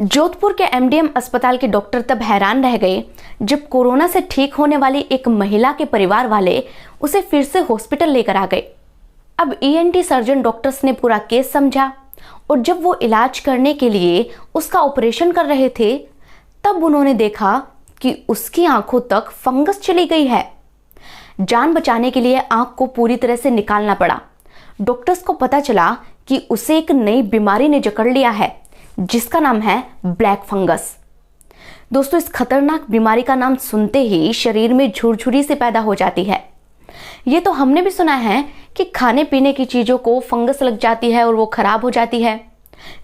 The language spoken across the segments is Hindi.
जोधपुर के एमडीएम अस्पताल के डॉक्टर तब हैरान रह गए जब कोरोना से ठीक होने वाली एक महिला के परिवार वाले उसे फिर से हॉस्पिटल लेकर आ गए। अब ईएनटी सर्जन डॉक्टर्स ने पूरा केस समझा और जब वो इलाज करने के लिए उसका ऑपरेशन कर रहे थे तब उन्होंने देखा कि उसकी आंखों तक फंगस चली गई है। जान बचाने के लिए आंख को पूरी तरह से निकालना पड़ा। डॉक्टर्स को पता चला कि उसे एक नई बीमारी ने जकड़ लिया है जिसका नाम है ब्लैक फंगस। दोस्तों, इस खतरनाक बीमारी का नाम सुनते ही शरीर में झुरझुरी से पैदा हो जाती है। ये तो हमने भी सुना है कि खाने पीने की चीजों को फंगस लग जाती है और वो खराब हो जाती है,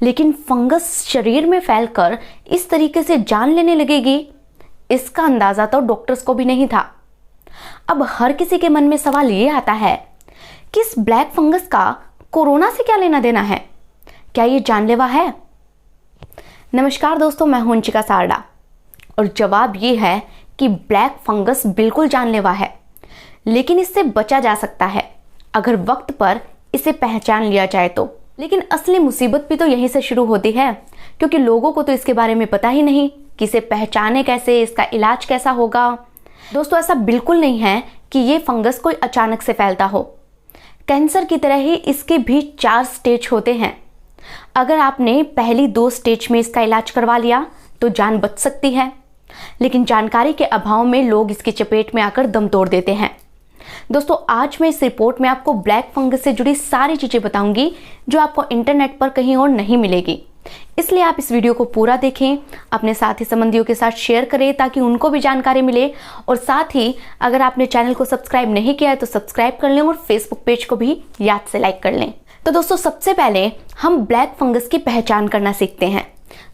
लेकिन फंगस शरीर में फैलकर इस तरीके से जान लेने लगेगी, इसका अंदाजा तो डॉक्टर्स को भी नहीं था। अब हर किसी के मन में सवाल ये आता है कि इस ब्लैक फंगस का कोरोना से क्या लेना देना है? क्या ये जानलेवा है? नमस्कार दोस्तों, मैं हूं अंशिका सारडा और जवाब ये है कि ब्लैक फंगस बिल्कुल जानलेवा है, लेकिन इससे बचा जा सकता है अगर वक्त पर इसे पहचान लिया जाए तो। लेकिन असली मुसीबत भी तो यहीं से शुरू होती है, क्योंकि लोगों को तो इसके बारे में पता ही नहीं कि इसे पहचाने कैसे, इसका इलाज कैसा होगा। दोस्तों, ऐसा बिल्कुल नहीं है कि ये फंगस कोई अचानक से फैलता हो। कैंसर की तरह ही इसके भी 4 स्टेज होते हैं। अगर आपने पहली 2 स्टेज में इसका इलाज करवा लिया तो जान बच सकती है, लेकिन जानकारी के अभाव में लोग इसकी चपेट में आकर दम तोड़ देते हैं। दोस्तों, आज मैं इस रिपोर्ट में आपको ब्लैक फंगस से जुड़ी सारी चीजें बताऊंगी जो आपको इंटरनेट पर कहीं और नहीं मिलेगी। इसलिए आप इस वीडियो को पूरा देखें, अपने साथी संबंधियों के साथ शेयर करें ताकि उनको भी जानकारी मिले, और साथ ही अगर आपने चैनल को सब्सक्राइब नहीं किया है तो सब्सक्राइब कर लें और फेसबुक पेज को भी याद से लाइक कर लें। तो दोस्तों, सबसे पहले हम ब्लैक फंगस की पहचान करना सीखते हैं।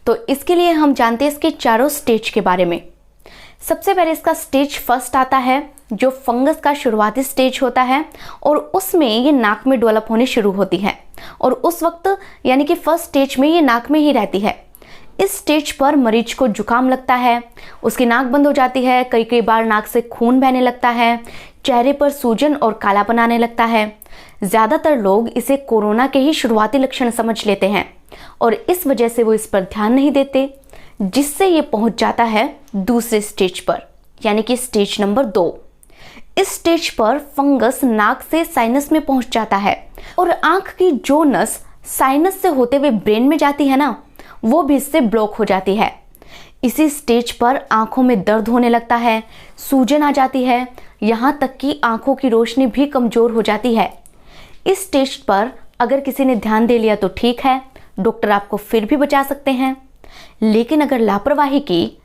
तो इसके लिए हम जानते हैं इसके 4 स्टेज के बारे में। सबसे पहले इसका स्टेज फर्स्ट आता है, जो फंगस का शुरुआती स्टेज होता है और उसमें ये नाक में डेवलप होने शुरू होती है और उस वक्त यानी कि फर्स्ट स्टेज में ये नाक में ही रहती है। इस स्टेज पर मरीज को जुकाम लगता है, उसकी नाक बंद हो जाती है, कई बार नाक से खून बहने लगता है, चेहरे पर सूजन और कालापन आने लगता है। ज़्यादातर लोग इसे कोरोना के ही शुरुआती लक्षण समझ लेते हैं और इस वजह से वो इस पर ध्यान नहीं देते, जिससे ये पहुंच जाता है दूसरे स्टेज पर, यानी कि स्टेज नंबर 2। इस स्टेज पर फंगस नाक से साइनस में पहुंच जाता है और आंख की जो नस साइनस से होते हुए ब्रेन में जाती है ना, वो भी इससे ब्लॉक हो जाती है। इसी स्टेज पर आंखों में दर्द होने लगता है, सूजन आ जाती है, यहाँ तक कि आंखों की रोशनी भी कमजोर हो जाती है। इस स्टेज पर अगर किसी ने ध्यान दे लिया तो ठीक है, डॉक्टर आपको फिर भी बचा सकते हैं, लेकिन अगर लापरवाही की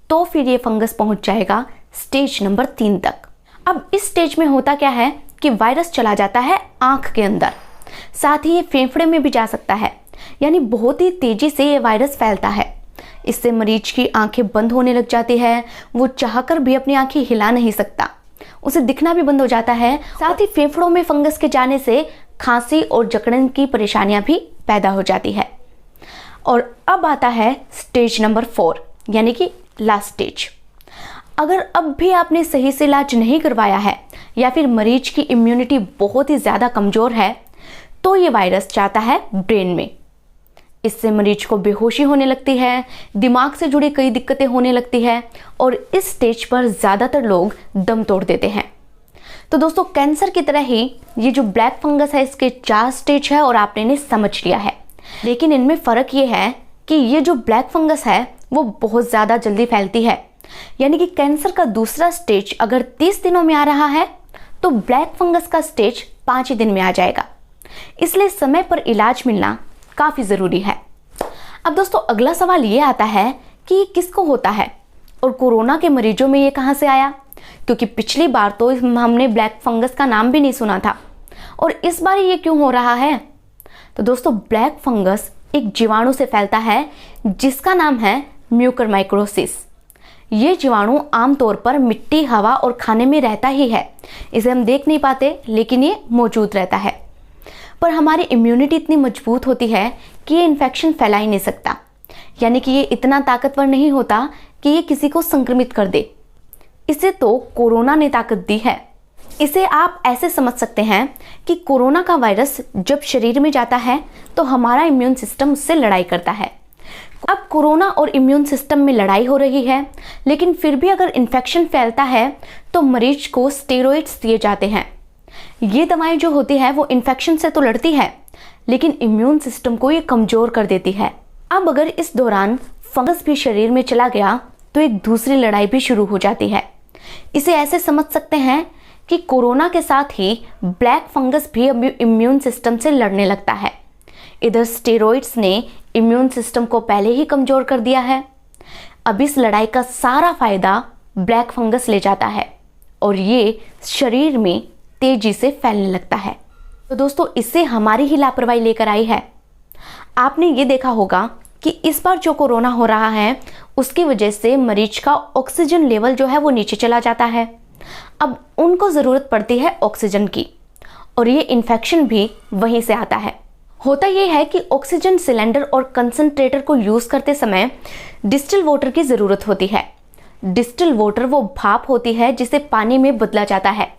तो फिर ये फंगस पहुंच जाएगा स्टेज नंबर 3 तक। अब इस स्टेज में होता क्या है कि वायरस चला जाता है आंख के अंदर, साथ ही ये फेफड़े में भी जा सकता है, यानी बहुत ही तेजी से ये वायरस फैलता है। इससे मरीज की आंखें बंद होने लग जाती है, वो चाहकर भी अपनी आंखें हिला नहीं सकता, उसे दिखना भी बंद हो जाता है। साथ ही फेफड़ों में फंगस के जाने से खांसी और जकड़न की परेशानियां भी पैदा हो जाती है। और अब आता है स्टेज नंबर 4, यानी कि लास्ट स्टेज। अगर अब भी आपने सही से इलाज नहीं करवाया है या फिर मरीज की इम्यूनिटी बहुत ही ज़्यादा कमज़ोर है तो ये वायरस जाता है ब्रेन में। इससे मरीज को बेहोशी होने लगती है, दिमाग से जुड़ी कई दिक्कतें होने लगती है और इस स्टेज पर ज़्यादातर लोग दम तोड़ देते हैं। तो दोस्तों, कैंसर की तरह ही ये जो ब्लैक फंगस है इसके 4 स्टेज है और आपने इन्हें समझ लिया है, लेकिन इनमें फ़र्क ये है कि ये जो ब्लैक फंगस है वो बहुत ज़्यादा जल्दी फैलती है। यानी कि कैंसर का दूसरा स्टेज अगर 30 दिनों में आ रहा है तो ब्लैक फंगस का स्टेज 5 ही दिन में आ जाएगा। इसलिए समय पर इलाज मिलना काफ़ी ज़रूरी है। अब दोस्तों, अगला सवाल ये आता है कि ये किसको होता है और कोरोना के मरीजों में ये कहाँ से आया, क्योंकि पिछली बार तो हमने ब्लैक फंगस का नाम भी नहीं सुना था और इस बार ये क्यों हो रहा है। तो दोस्तों, ब्लैक फंगस एक जीवाणु से फैलता है जिसका नाम है म्यूकरमाइकोसिस। ये जीवाणु आमतौर पर मिट्टी, हवा और खाने में रहता ही है, इसे हम देख नहीं पाते लेकिन ये मौजूद रहता है। पर हमारी इम्यूनिटी इतनी मजबूत होती है कि ये इन्फेक्शन फैला ही नहीं सकता, यानी कि ये इतना ताकतवर नहीं होता कि ये किसी को संक्रमित कर दे। इसे तो कोरोना ने ताकत दी है। इसे आप ऐसे समझ सकते हैं कि कोरोना का वायरस जब शरीर में जाता है तो हमारा इम्यून सिस्टम उससे लड़ाई करता है। अब कोरोना और इम्यून सिस्टम में लड़ाई हो रही है, लेकिन फिर भी अगर इन्फेक्शन फैलता है तो मरीज को स्टेरॉइड्स दिए जाते हैं। ये दवाएं जो होती है वो इन्फेक्शन से तो लड़ती है, लेकिन इम्यून सिस्टम को ये कमजोर कर देती है। अब अगर इस दौरान फंगस भी शरीर में चला गया तो एक दूसरी लड़ाई भी शुरू हो जाती है। इसे ऐसे समझ सकते हैं कि कोरोना के साथ ही ब्लैक फंगस भी इम्यून सिस्टम से लड़ने लगता है। इधर स्टेरॉइड्स ने इम्यून सिस्टम को पहले ही कमजोर कर दिया है। अब इस लड़ाई का सारा फायदा ब्लैक फंगस ले जाता है और ये शरीर में तेजी से फैलने लगता है। तो दोस्तों, इससे हमारी ही लापरवाही लेकर आई है। आपने ये देखा होगा कि इस बार जो कोरोना हो रहा है उसकी वजह से मरीज का ऑक्सीजन लेवल जो है वो नीचे चला जाता है। अब उनको ज़रूरत पड़ती है ऑक्सीजन की, और ये इन्फेक्शन भी वहीं से आता है। होता यह है कि ऑक्सीजन सिलेंडर और कंसंट्रेटर को यूज़ करते समय डिस्टिल वाटर की ज़रूरत होती है। डिस्टिल वाटर वो भाप होती है जिसे पानी में बदला जाता है,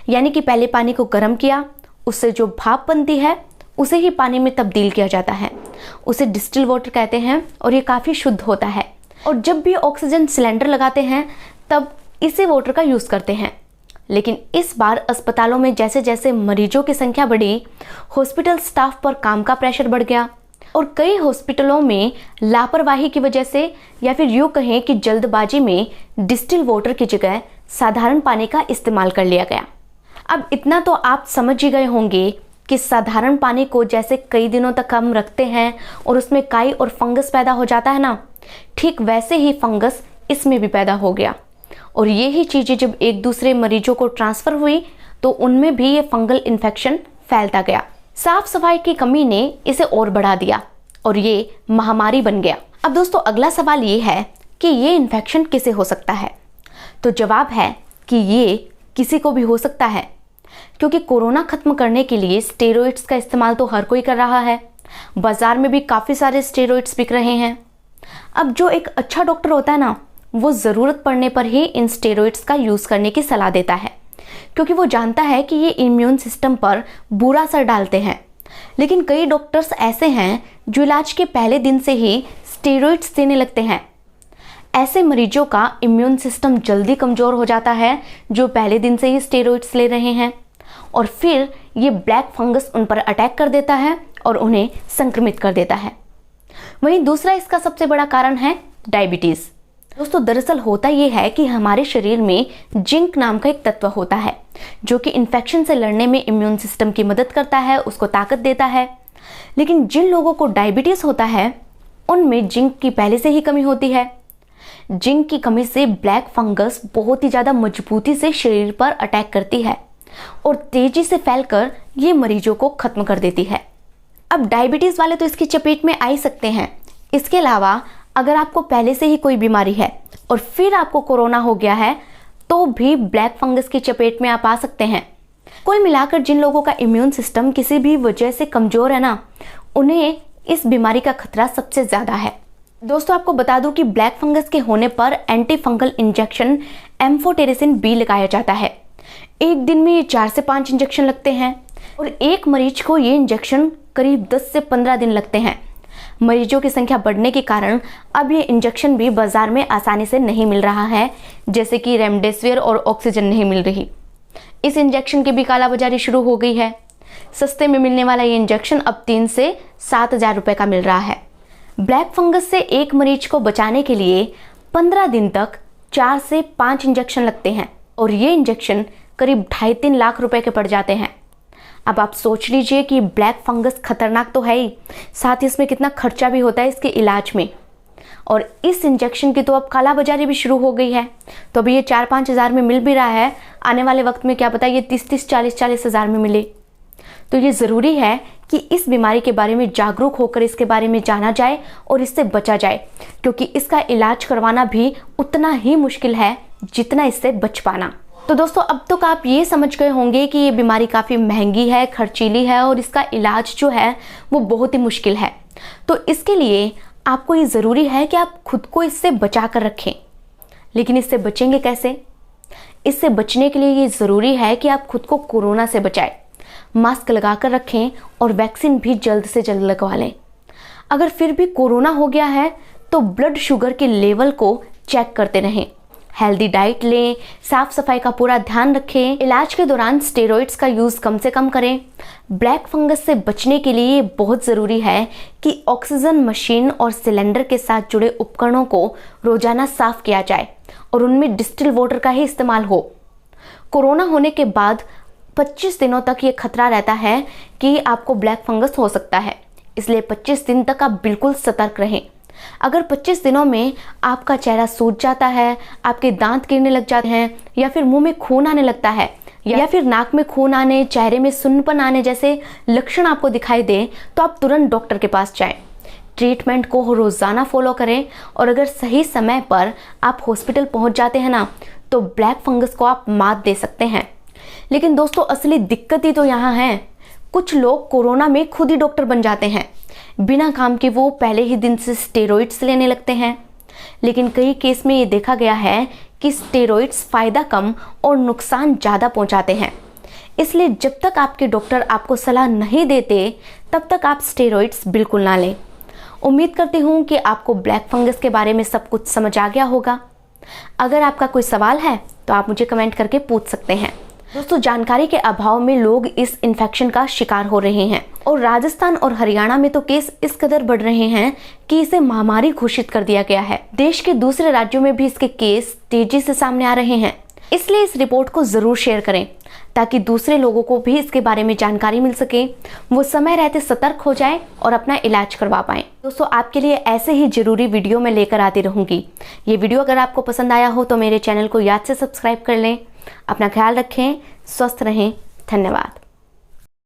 यानी कि पहले पानी को गर्म किया, उससे जो भाप बनती है उसे ही पानी में तब्दील किया जाता है। उसे डिस्टिल वाटर कहते हैं और ये काफ़ी शुद्ध होता है। और जब भी ऑक्सीजन सिलेंडर लगाते हैं तब इसी वाटर का यूज़ करते हैं। लेकिन इस बार अस्पतालों में जैसे जैसे मरीजों की संख्या बढ़ी, हॉस्पिटल स्टाफ पर काम का प्रेशर बढ़ गया और कई हॉस्पिटलों में लापरवाही की वजह से, या फिर यूँ कहें कि जल्दबाजी में, डिस्टिल वाटर की जगह साधारण पानी का इस्तेमाल कर लिया गया। अब इतना तो आप समझ ही गए होंगे कि साधारण पानी को जैसे कई दिनों तक हम रखते हैं और उसमें काई और फंगस पैदा हो जाता है ना, ठीक वैसे ही फंगस इसमें भी पैदा हो गया। और ये ही चीज़ें जब एक दूसरे मरीजों को ट्रांसफ़र हुई तो उनमें भी ये फंगल इन्फेक्शन फैलता गया। साफ सफाई की कमी ने इसे और बढ़ा दिया और ये महामारी बन गया। अब दोस्तों, अगला सवाल ये है कि ये इन्फेक्शन किसे हो सकता है? तो जवाब है कि ये किसी को भी हो सकता है, क्योंकि कोरोना खत्म करने के लिए स्टेरॉइड्स का इस्तेमाल तो हर कोई कर रहा है। बाजार में भी काफ़ी सारे स्टेरॉइड्स बिक रहे हैं। अब जो एक अच्छा डॉक्टर होता है ना, वो ज़रूरत पड़ने पर ही इन स्टेरॉइड्स का यूज़ करने की सलाह देता है, क्योंकि वो जानता है कि ये इम्यून सिस्टम पर बुरा असर डालते हैं। लेकिन कई डॉक्टर्स ऐसे हैं जो इलाज के पहले दिन से ही स्टेरॉइड्स देने लगते हैं। ऐसे मरीजों का इम्यून सिस्टम जल्दी कमज़ोर हो जाता है जो पहले दिन से ही स्टेरॉइड्स ले रहे हैं, और फिर ये ब्लैक फंगस उन पर अटैक कर देता है और उन्हें संक्रमित कर देता है। वहीं दूसरा इसका सबसे बड़ा कारण है डायबिटीज़। दोस्तों, दरअसल होता ये है कि हमारे शरीर में जिंक नाम का एक तत्व होता है जो कि इन्फेक्शन से लड़ने में इम्यून सिस्टम की मदद करता है, उसको ताकत देता है। लेकिन जिन लोगों को डायबिटीज़ होता है उनमें जिंक की पहले से ही कमी होती है। जिंक की कमी से ब्लैक फंगस बहुत ही ज़्यादा मजबूती से शरीर पर अटैक करती है और तेजी से फैलकर ये मरीजों को खत्म कर देती है। अब डायबिटीज़ वाले तो इसकी चपेट में आ ही सकते हैं। इसके अलावा अगर आपको पहले से ही कोई बीमारी है और फिर आपको कोरोना हो गया है तो भी ब्लैक फंगस की चपेट में आप आ सकते हैं। कुल मिलाकर जिन लोगों का इम्यून सिस्टम किसी भी वजह से कमज़ोर है ना, उन्हें इस बीमारी का खतरा सबसे ज़्यादा है। दोस्तों, आपको बता दूं कि ब्लैक फंगस के होने पर anti fungal injection amphotericin B लगाया जाता है। एक दिन में ये 4 से 5 इंजेक्शन लगते हैं और एक मरीज को ये इंजेक्शन करीब 10 से 15 दिन लगते हैं। मरीजों की संख्या बढ़ने के कारण अब ये इंजेक्शन भी बाजार में आसानी से नहीं मिल रहा है, जैसे कि रेमडेसिविर और ऑक्सीजन नहीं मिल रही। इस इंजेक्शन की भी कालाबाजारी शुरू हो गई है। सस्ते में मिलने वाला ये इंजेक्शन अब 3 से 7,000 रुपए का मिल रहा है। ब्लैक फंगस से एक मरीज को बचाने के लिए 15 दिन तक 4 से 5 इंजेक्शन लगते हैं और ये इंजेक्शन करीब 2.5-3 लाख रुपए के पड़ जाते हैं। अब आप सोच लीजिए कि ब्लैक फंगस खतरनाक तो है ही, साथ ही इसमें कितना खर्चा भी होता है इसके इलाज में। और इस इंजेक्शन की तो अब कालाबाजारी भी शुरू हो गई है। तो अभी ये 4-5 हज़ार में मिल भी रहा है, आने वाले वक्त में क्या पता ये 30-30, 40-40 हज़ार में मिले। तो ये ज़रूरी है कि इस बीमारी के बारे में जागरूक होकर इसके बारे में जाना जाए और इससे बचा जाए, क्योंकि इसका इलाज करवाना भी उतना ही मुश्किल है जितना इससे बच पाना। तो दोस्तों, अब तक आप ये समझ गए होंगे कि ये बीमारी काफ़ी महंगी है, खर्चीली है और इसका इलाज जो है वो बहुत ही मुश्किल है। तो इसके लिए आपको ये ज़रूरी है कि आप खुद को इससे बचा कर रखें। लेकिन इससे बचेंगे कैसे? इससे बचने के लिए ये ज़रूरी है कि आप खुद को कोरोना से बचाएं, मास्क लगा कर रखें और वैक्सीन भी जल्द से जल्द लगवा लें। अगर फिर भी कोरोना हो गया है तो ब्लड शुगर के लेवल को चेक करते रहें, हेल्दी डाइट लें, साफ सफाई का पूरा ध्यान रखें, इलाज के दौरान स्टेरॉइड्स का यूज़ कम से कम करें। ब्लैक फंगस से बचने के लिए बहुत ज़रूरी है कि ऑक्सीजन मशीन और सिलेंडर के साथ जुड़े उपकरणों को रोजाना साफ किया जाए और उनमें डिस्टिल वाटर का ही इस्तेमाल हो। कोरोना होने के बाद 25 दिनों तक ये खतरा रहता है कि आपको ब्लैक फंगस हो सकता है, इसलिए 25 दिन तक आप बिल्कुल सतर्क रहें। अगर 25 दिनों में आपका चेहरा सूज जाता है, आपके दांत गिरने लग जाते हैं, या फिर मुंह में खून आने लगता है, या फिर नाक में खून आने, चेहरे में सुन्नपन आने जैसे लक्षण आपको दिखाई दे, तो आप तुरंत डॉक्टर के पास जाएं। ट्रीटमेंट को रोजाना फॉलो करें और अगर सही समय पर आप हॉस्पिटल पहुंच जाते हैं ना, तो ब्लैक फंगस को आप मात दे सकते हैं। लेकिन दोस्तों, असली दिक्कत ही तो यहाँ है, कुछ लोग कोरोना में खुद ही डॉक्टर बन जाते हैं। बिना काम के वो पहले ही दिन से स्टेरॉइड्स लेने लगते हैं। लेकिन कई केस में ये देखा गया है कि स्टेरॉइड्स फायदा कम और नुकसान ज़्यादा पहुंचाते हैं। इसलिए जब तक आपके डॉक्टर आपको सलाह नहीं देते, तब तक आप स्टेरॉइड्स बिल्कुल ना लें। उम्मीद करती हूँ कि आपको ब्लैक फंगस के बारे में सब कुछ समझ आ गया होगा। अगर आपका कोई सवाल है तो आप मुझे कमेंट करके पूछ सकते हैं। दोस्तों, जानकारी के अभाव में लोग इस इन्फेक्शन का शिकार हो रहे हैं और राजस्थान और हरियाणा में तो केस इस कदर बढ़ रहे हैं कि इसे महामारी घोषित कर दिया गया है। देश के दूसरे राज्यों में भी इसके केस तेजी से सामने आ रहे हैं। इसलिए इस रिपोर्ट को जरूर शेयर करें ताकि दूसरे लोगों को भी इसके बारे में जानकारी मिल सके, वो समय रहते सतर्क हो जाएं और अपना इलाज करवा पाएं। दोस्तों, आपके लिए ऐसे ही जरूरी वीडियो मैं लेकर आती रहूंगी। ये वीडियो अगर आपको पसंद आया हो तो मेरे चैनल को याद से सब्सक्राइब कर लें। अपना ख्याल रखें, स्वस्थ रहें। धन्यवाद।